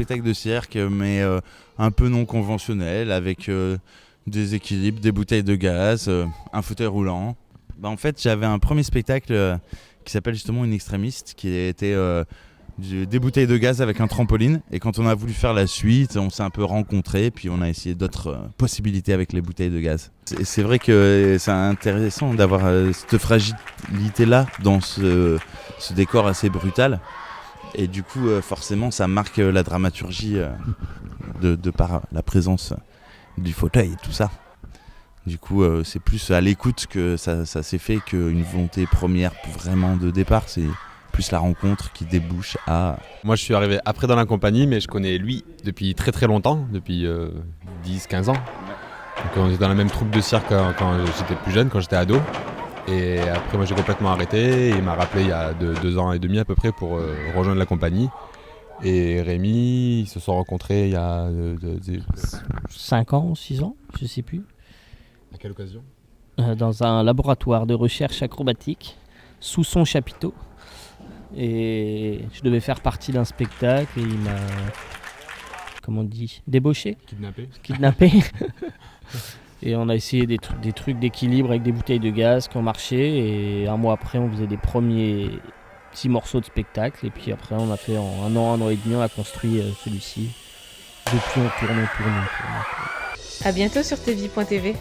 spectacle de cirque, mais un peu non conventionnel, avec des équilibres, des bouteilles de gaz, un fauteuil roulant. En fait, j'avais un premier spectacle qui s'appelle justement Une extrémiste, qui était des bouteilles de gaz avec un trampoline. Et quand on a voulu faire la suite, on s'est un peu rencontrés, puis on a essayé d'autres possibilités avec les bouteilles de gaz. C'est vrai que c'est intéressant d'avoir cette fragilité-là dans ce décor assez brutal. Et du coup, forcément, ça marque la dramaturgie de par la présence du fauteuil et tout ça. Du coup, c'est plus à l'écoute que ça s'est fait qu'une volonté première vraiment de départ. C'est plus la rencontre qui débouche à... Moi, je suis arrivé après dans la compagnie, mais je connais lui depuis très très longtemps, depuis 10-15 ans. Donc, on était dans la même troupe de cirque quand j'étais plus jeune, quand j'étais ado. Et après, moi, j'ai complètement arrêté. Il m'a rappelé il y a 2 ans et demi à peu près pour rejoindre la compagnie. Et Rémi, ils se sont rencontrés il y a 5 ans, 6 ans, je sais plus. À quelle occasion ? Dans un laboratoire de recherche acrobatique, sous son chapiteau. Et je devais faire partie d'un spectacle et il m'a, comment on dit, débauché, kidnappé. Et on a essayé des trucs d'équilibre avec des bouteilles de gaz qui ont marché. Et un mois après, on faisait des premiers petits morceaux de spectacle. Et puis après, on a fait en un an et demi, on a construit celui-ci. Depuis, on tourne. À bientôt sur tvie.tv.